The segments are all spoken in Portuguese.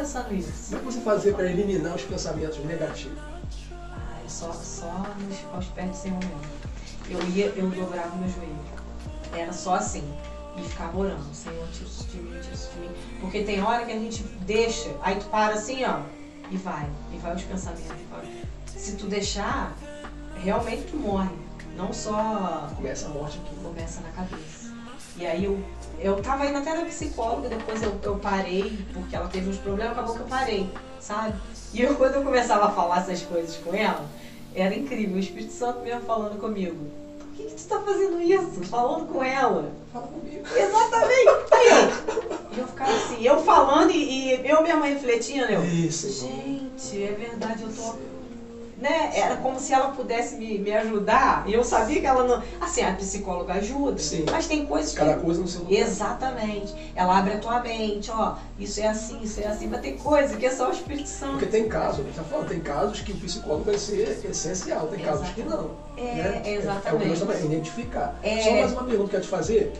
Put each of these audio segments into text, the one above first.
pensando isso. Como é que você fazia para eliminar os pensamentos negativos? Só aos pés do Senhor mesmo. Eu dobrava meu joelho. Era só assim. E ficava orando. Senhor, tira isso de mim, tira isso de mim. Porque tem hora que a gente deixa, aí tu para assim, ó, e vai os pensamentos. Se tu deixar, realmente tu morre. Não só... Começa a morte aqui. Começa na cabeça. E aí eu tava indo até na psicóloga, depois eu parei, porque ela teve uns problemas, acabou que eu parei, sabe? E quando eu começava a falar essas coisas com ela, era incrível, o Espírito Santo mesmo falando comigo. Por que tu tá fazendo isso? Falando com ela. Fala comigo. Exatamente. Aí eu ficava assim, eu falando e eu mesma refletindo, Isso. Gente, é verdade, eu tô... Né? Era como se ela pudesse me ajudar, e eu sabia que ela não... Assim, a psicóloga ajuda, sim, mas tem coisas que... Cada coisa no seu lugar. Exatamente. Ela abre a tua mente, ó, isso é assim, mas tem coisa que é só o Espírito Santo. Porque tem casos, a gente tá falando, tem casos que o psicólogo vai ser essencial, tem casos que não. Né? Exatamente. É o que nós estamos identificar. Só mais uma pergunta que eu quero te fazer,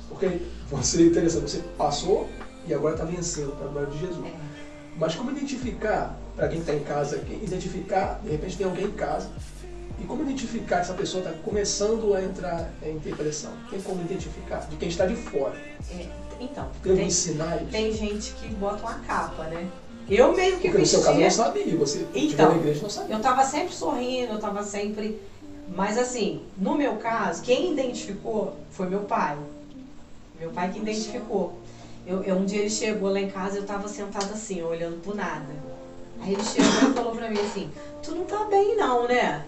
porque você é interessante, você passou e agora está vencendo para a glória de Jesus. Mas como identificar, para quem está em casa, identificar, de repente tem alguém em casa, e como identificar que essa pessoa está começando a entrar em depressão? Tem como identificar? De quem está de fora? Então, tem alguns sinais? Tem gente que bota uma capa, né? Eu meio que porque vestia... no seu caso não sabia, você então, na igreja não sabia. Eu estava sempre sorrindo, eu estava sempre... Mas assim, no meu caso, quem identificou foi meu pai. Meu pai que identificou. Um dia ele chegou lá em casa, eu estava sentada assim, olhando pro nada. Aí ele chegou e falou pra mim assim, tu não tá bem não, né?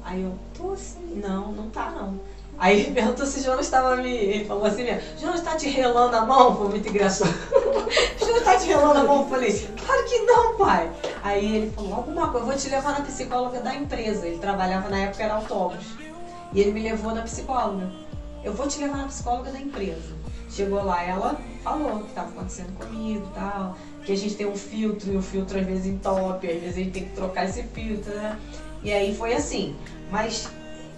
Aí eu, tô assim, não tá não. Aí ele perguntou se o Jonas estava ele falou assim mesmo, Jonas tá te relando a mão? Foi muito engraçado. Jonas tá te relando a mão? Eu falei, claro que não, pai. Aí ele falou, alguma coisa, eu vou te levar na psicóloga da empresa. Ele trabalhava na época, era autógrafo. E ele me levou na psicóloga. Eu vou te levar na psicóloga da empresa. Chegou lá, ela falou o que estava acontecendo comigo e tal, que a gente tem um filtro, e o filtro às vezes entope, às vezes a gente tem que trocar esse filtro, né? E aí foi assim. Mas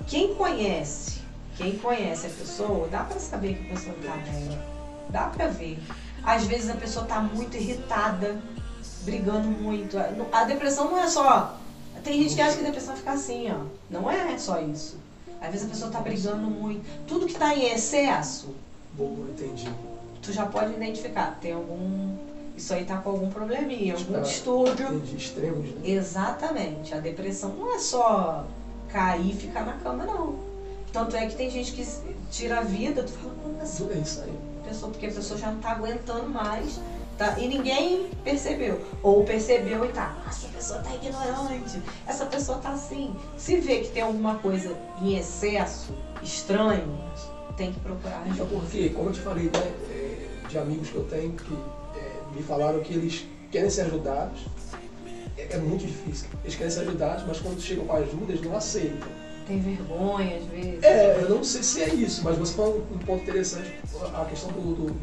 quem conhece a pessoa, dá pra saber que a pessoa tá bem, dá pra ver. Às vezes a pessoa tá muito irritada, brigando muito. A depressão não é só... Tem gente que acha que a depressão fica assim, ó. Não é só isso. Às vezes a pessoa tá brigando muito. Tudo que tá em excesso, boa, entendi. Tu já pode identificar, tem algum... Isso aí tá com algum probleminha, algum distúrbio. Entendi, extremos, né? Exatamente. A depressão não é só cair e ficar na cama, não. Tanto é que tem gente que tira a vida, tu fala, nossa, é isso aí. Porque a pessoa já não tá aguentando mais, tá? E ninguém percebeu. Ou percebeu e tá, essa pessoa tá ignorante, essa pessoa tá assim. Se vê que tem alguma coisa em excesso, estranho, tem que procurar ajuda. É porque, como eu te falei, né, de amigos que eu tenho que me falaram que eles querem ser ajudados, é muito difícil. Eles querem ser ajudados, mas quando chegam com ajuda, eles não aceitam. Tem vergonha, às vezes. Eu não sei se é isso, mas você falou um ponto interessante, a questão do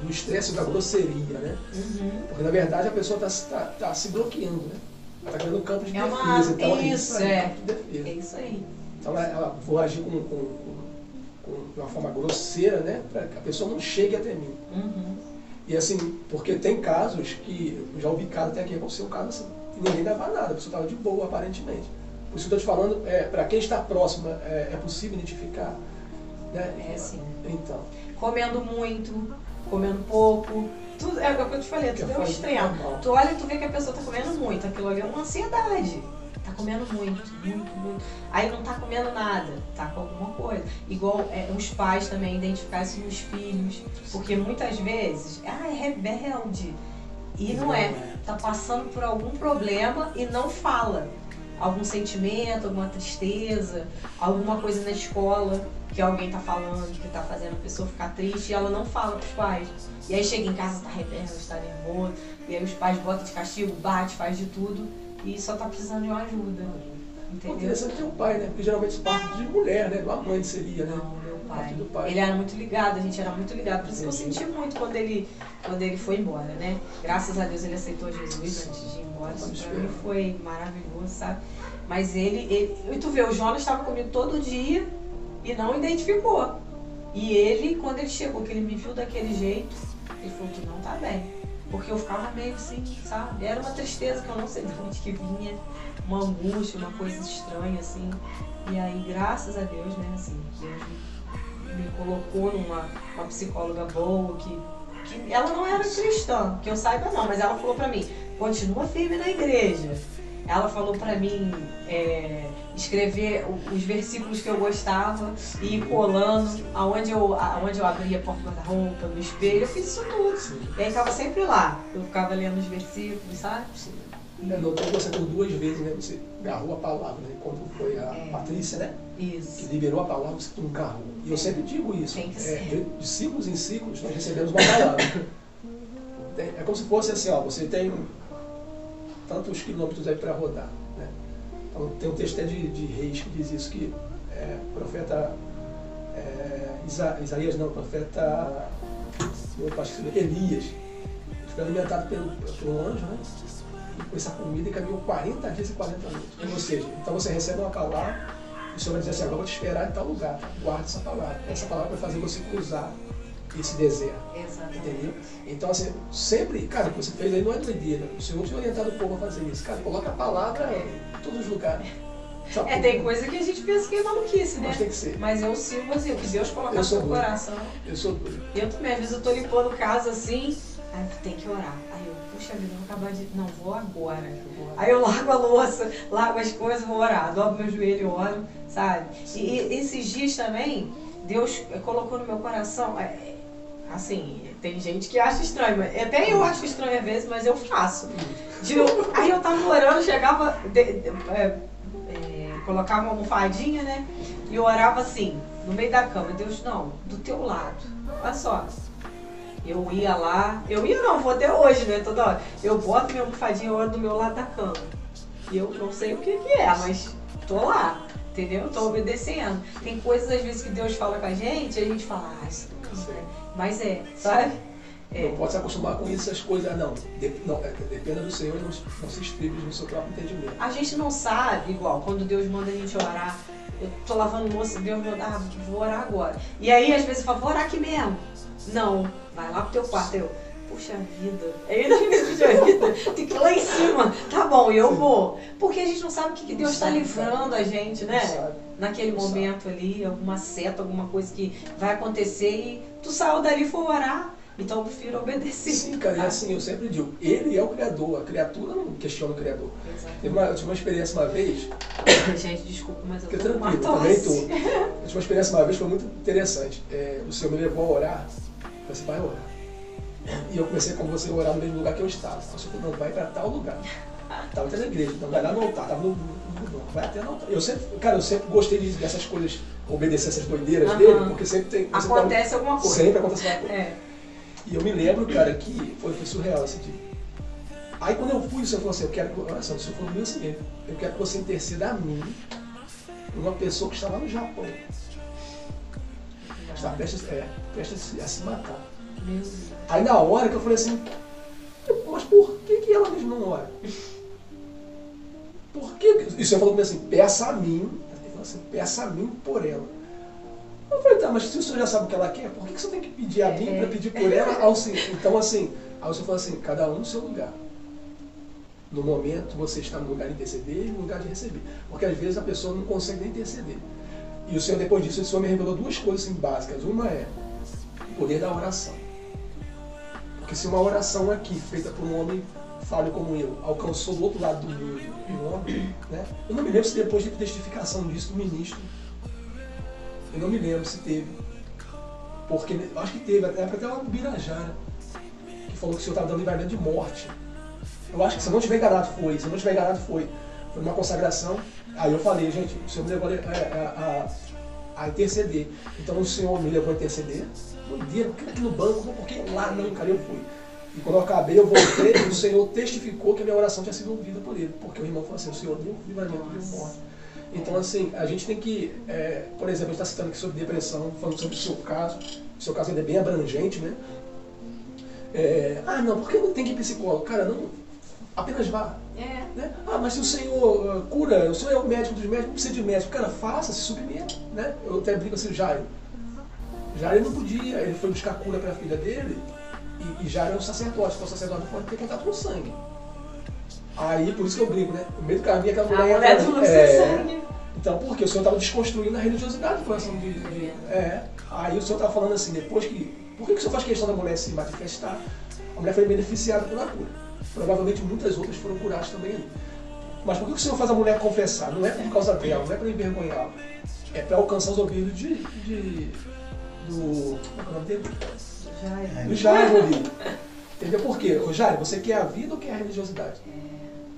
estresse e da grosseria, né? Uhum. Porque, na verdade, a pessoa tá se bloqueando, né? Ela está criando um campo de defesa. Então, isso, é defesa. É isso aí. Então, ela vou agir de uma forma grosseira, né? Para que a pessoa não chegue até mim. Uhum. E assim, porque tem casos que, eu já ouvi caso até aqui, aconteceu um caso assim, e ninguém dava nada, a pessoa estava de boa, aparentemente. Por isso que eu estou te falando, para quem está próximo, é possível identificar, né? É sim. Então. Comendo muito, comendo pouco, tudo, é o que eu te falei, tudo é um extremo. Tu olha e tu vê que a pessoa está comendo muito, aquilo ali é uma ansiedade. Tá comendo muito. Aí não tá comendo nada, tá com alguma coisa. Igual os pais também identificar isso nos filhos, porque muitas vezes, é rebelde. E não é. Tá passando por algum problema e não fala. Algum sentimento, alguma tristeza, alguma coisa na escola que alguém tá falando, que tá fazendo a pessoa ficar triste e ela não fala pros pais. E aí chega em casa, tá rebelde, tá nervoso, e aí os pais botam de castigo, bate, faz de tudo. E só tá precisando de uma ajuda, entendeu? Interessante ter um pai, né? Porque geralmente isso parte de mulher, né? A mãe seria, né? Não, meu pai. Do pai. Ele era muito ligado, a gente era muito ligado. Por isso que eu senti muito quando ele foi embora, né? Graças a Deus ele aceitou Jesus antes de ir embora. Isso pra mim foi maravilhoso, sabe? Mas e tu vê, o Jonas estava comigo todo dia e não identificou. E ele, quando ele chegou, que ele me viu daquele jeito, ele falou, tu não tá bem. Porque eu ficava meio assim, sabe? Era uma tristeza que eu não sei de onde que vinha, uma angústia, uma coisa estranha, assim. E aí, graças a Deus, né, assim, Deus me colocou numa psicóloga boa, que ela não era cristã, que eu saiba não, mas ela falou pra mim, continua firme na igreja. Ela falou pra mim escrever os versículos que eu gostava e ir colando aonde eu abria a porta da roupa, no espelho, eu fiz isso tudo. Sim. E aí tava sempre lá, eu ficava lendo os versículos, sabe? Notou que você por 2 vezes, né? Você agarrou a palavra, né? Quando foi a Patrícia, né? Isso. Que liberou a palavra, você não agarrou. E eu sempre digo isso. Tem que ser. De ciclos em ciclos nós recebemos uma palavra. É como se fosse assim, ó, você tem tantos quilômetros aí para rodar, né? Então, tem um texto até de Reis que diz isso, que profeta Isaías não, profeta Elias foi alimentado pelo anjo, né? E com essa comida e caminhou 40 dias e 40 noites. Ou seja, então você recebe uma palavra e o Senhor vai dizer assim, agora eu vou te esperar em tal lugar, tá? Guarda essa palavra. Essa palavra vai fazer você cruzar esse deserto. Exatamente. Entendeu? Então, assim, sempre, cara, o que você fez aí não é doideira. O Senhor tinha orientado o povo a fazer isso. Cara, coloca a palavra em todos os lugares. Tem coisa que a gente pensa que é maluquice, né? Mas tem que ser. Mas eu sigo assim, o que Deus coloca no seu coração. Eu sou doido. Eu também, às vezes eu tô limpando casa assim, aí tem que orar. Aí eu, puxa vida, vou acabar de. Não, vou agora. Aí eu largo a louça, largo as coisas, vou orar. Dobro meu joelho e oro, sabe? E esses dias também, Deus colocou no meu coração. Assim, tem gente que acha estranho, mas até eu acho estranho às vezes, mas eu faço. Aí eu tava orando, chegava, colocava uma almofadinha, né? E eu orava assim, no meio da cama. Deus, não, do teu lado. Olha só. Eu ia lá, vou até hoje, né? Toda hora. Eu boto minha almofadinha e oro do meu lado da cama. E eu não sei o que é, mas tô lá. Entendeu? Tô obedecendo. Tem coisas às vezes que Deus fala com a gente fala, isso não é. Mas sabe? Não pode se acostumar com isso, essas coisas. Não, dependa do Senhor e não se estribe no seu próprio entendimento. A gente não sabe, igual, quando Deus manda a gente orar. Eu tô lavando louça, Deus manda, vou orar agora. E aí, às vezes, eu falo, vou orar aqui mesmo. Não, vai lá pro teu quarto. Eu, puxa vida. Aí ainda fica, puxa vida, tem que ir lá em cima. Tá bom, eu vou. Porque a gente não sabe o que Deus está livrando a gente, né? Naquele momento ali, alguma seta, alguma coisa que vai acontecer e tu saiu dali e foi orar. Então eu prefiro obedecer. Sim, cara, e assim, eu sempre digo, ele é o Criador, a criatura não questiona o Criador. Eu tive uma experiência uma vez... Gente, desculpa, mas eu tô tranquilo, também tô. Eu tive uma experiência uma vez, foi muito interessante. O Senhor me levou a orar, você vai orar. E eu comecei com você a orar no mesmo lugar que eu estava. O Senhor falou, não, vai para tal lugar. Estava até na igreja, não vai lá no altar, estava no vai até no altar. Eu sempre gostei dessas coisas, obedecer essas doideiras dele, porque sempre tem... Acontece alguma coisa. Sempre acontece alguma coisa. E eu me lembro, cara, que foi surreal esse dia. Aí quando eu fui, o Senhor falou assim, olha só, o Senhor falou assim, eu quero que você interceda a mim por uma pessoa que está lá no Japão. Está prestes a se matar. Aí na hora que eu falei assim, mas por que ela mesmo não ora? Por que? E o Senhor falou assim, peça a mim, ele falou assim, peça a mim por ela. Eu falei, tá, mas se o Senhor já sabe o que ela quer, por que você tem que pedir a mim para pedir por ela ao Senhor? Então assim, aí o Senhor falou assim, cada um no seu lugar. No momento você está no lugar de interceder e no lugar de receber. Porque às vezes a pessoa não consegue nem interceder. E o Senhor, depois disso, o Senhor me revelou 2 coisas assim, básicas. Uma é o poder da oração. Porque se uma oração aqui, feita por um homem falho como eu, alcançou do outro lado do mundo um homem, né? Eu não me lembro se depois de testificação disso do ministro, eu não me lembro se teve. Porque eu acho que teve, até lá no Birajara, que falou que o Senhor estava dando livramento de morte. Eu acho que, se eu não estiver enganado, foi uma consagração. Aí eu falei, gente, o Senhor me levou a interceder. Então o Senhor me levou a interceder. Doideira, aqui no banco, porque lá não, cara, eu fui. E quando eu acabei, eu voltei e o Senhor testificou que a minha oração tinha sido ouvida por ele. Porque o irmão falou assim, o Senhor deu livramento de morte. Então, assim, a gente tem que, por exemplo, a gente está citando aqui sobre depressão, falando sobre o seu caso. O seu caso é bem abrangente, né? Não, por que não tem que ir psicólogo? Cara, não, apenas vá. Né? Mas se o Senhor cura, o Senhor é o médico dos médicos, não precisa de médico. Cara, faça, se submeta. Né? Eu até brinco assim, Jairo. Jairo não podia, ele foi buscar cura para a filha dele, E Jairo é um sacerdote, então o sacerdote pode ter contato com sangue. Aí, por isso que eu brinco, né? No meio do caminho, aquela mulher... A mulher do sangue. Então, por quê? O Senhor estava desconstruindo a religiosidade do coração Aí o Senhor estava falando assim, depois que... Por que o Senhor faz questão da mulher se manifestar? A mulher foi beneficiada pela cura. Provavelmente muitas outras foram curadas também ali. Mas por que o Senhor faz a mulher confessar? Não é por causa dela, não é para envergonhá-la. É para alcançar os ouvidos do... Como é o nome dele? Do Jairo ali. Entendeu por quê? Ô Jairo, você quer a vida ou quer a religiosidade?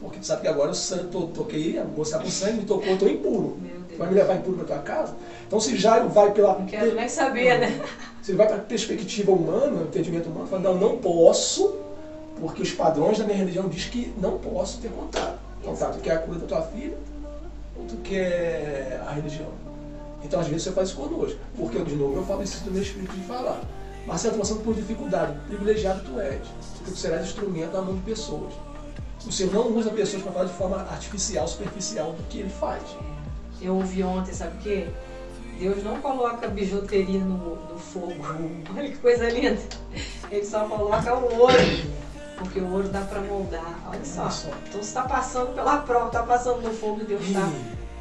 Porque tu sabe que agora eu toquei, a moça com sangue, me tocou, eu estou impuro. Vai me levar impuro para tua casa? Então se Jairo vai pela... Não quero nem saber, né? Se ele vai para a perspectiva humana, entendimento humano, fala, não posso, porque os padrões da minha religião diz que não posso ter contato. Então tá, tu quer a cura da tua filha ou tu quer a religião? Então às vezes você faz isso conosco. Porque, de novo, eu falo isso do meu espírito de falar. Marcelo, estou passando por dificuldade. Privilegiado tu és, porque tu serás instrumento na mão de pessoas. O Senhor não usa pessoas para falar de forma artificial, superficial do que Ele faz. Eu ouvi ontem, sabe o quê? Deus não coloca bijuteria no fogo. Olha que coisa linda. Ele só coloca o ouro. Porque o ouro dá para moldar. Olha só. Então você está passando pela prova, está passando no fogo e Deus está...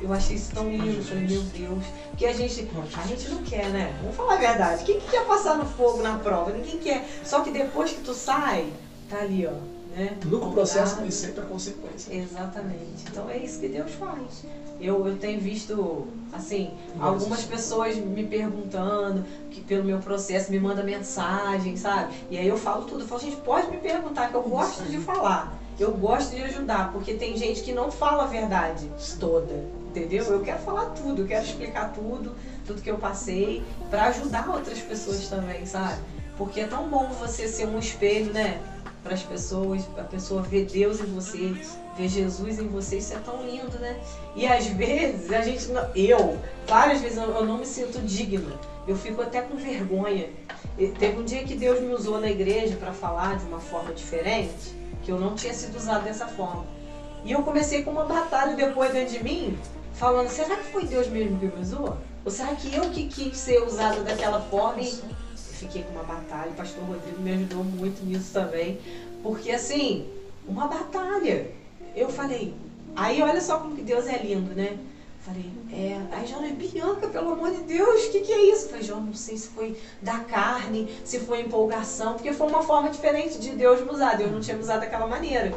Eu achei isso tão lindo. Eu falei, meu Deus. Porque a gente não quer, né? Vamos falar a verdade. Quem que quer passar no fogo na prova? Ninguém quer. Só que depois que tu sai, tá ali, ó. Né? Nunca o processo tem sempre a consequência. Exatamente. Então é isso que Deus faz. Eu tenho visto, assim, algumas pessoas me perguntando que pelo meu processo me mandam mensagem, sabe? E aí eu falo tudo. Eu falo, gente, pode me perguntar, que eu gosto de falar. Eu gosto de ajudar, porque tem gente que não fala a verdade toda, entendeu? Eu quero falar tudo, eu quero explicar tudo que eu passei, para ajudar outras pessoas também, sabe? Porque é tão bom você ser um espelho, né? Para as pessoas, a pessoa ver Deus em você, ver Jesus em você, isso é tão lindo, né? E às vezes a gente, várias vezes eu não me sinto digna, eu fico até com vergonha. Teve um dia que Deus me usou na igreja para falar de uma forma diferente, que eu não tinha sido usado dessa forma. E eu comecei com uma batalha depois dentro de mim, falando, será que foi Deus mesmo que me usou? Ou será que eu que quis ser usada daquela forma? E fiquei com uma batalha, o pastor Rodrigo me ajudou muito nisso também, porque assim, uma batalha. Eu falei, aí olha só como que Deus é lindo, né? Falei, aí Jonas, Bianca, pelo amor de Deus, o que é isso? Falei, Jonas, não sei se foi da carne, se foi empolgação, porque foi uma forma diferente de Deus me usar, Deus não tinha me usado daquela maneira.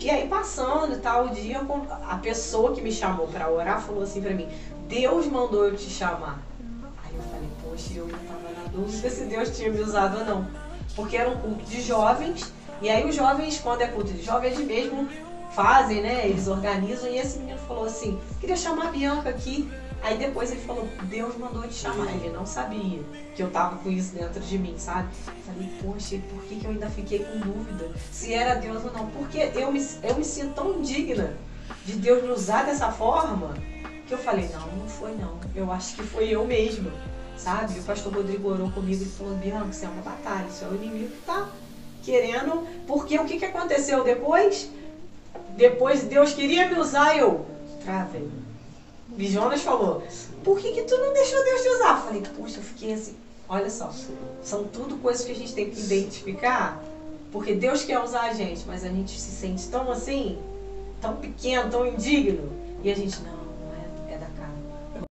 E aí passando e tal, o dia, a pessoa que me chamou para orar falou assim pra mim, Deus mandou eu te chamar. Aí eu falei, poxa, eu não tava na dúvida se Deus tinha me usado ou não. Porque era um culto de jovens, e aí os jovens, quando é culto de jovens, eles mesmo fazem, né? Eles organizam, e esse menino falou assim, queria chamar a Bianca aqui. Aí depois ele falou, Deus mandou te chamar. Ele não sabia que eu tava com isso dentro de mim, sabe? Falei, poxa, por que eu ainda fiquei com dúvida? Se era Deus ou não. Porque eu me sinto tão indigna de Deus me usar dessa forma, que eu falei, não foi não. Eu acho que foi eu mesma, sabe? O pastor Rodrigo orou comigo e falou, Bianca, isso é uma batalha, isso é o inimigo que tá querendo. Porque o que aconteceu depois? Depois Deus queria me usar e eu travei. E Jonas falou, por que tu não deixou Deus te usar? Eu falei, poxa, eu fiquei assim, olha só, são tudo coisas que a gente tem que identificar, porque Deus quer usar a gente, mas a gente se sente tão assim, tão pequeno, tão indigno, e a gente, não,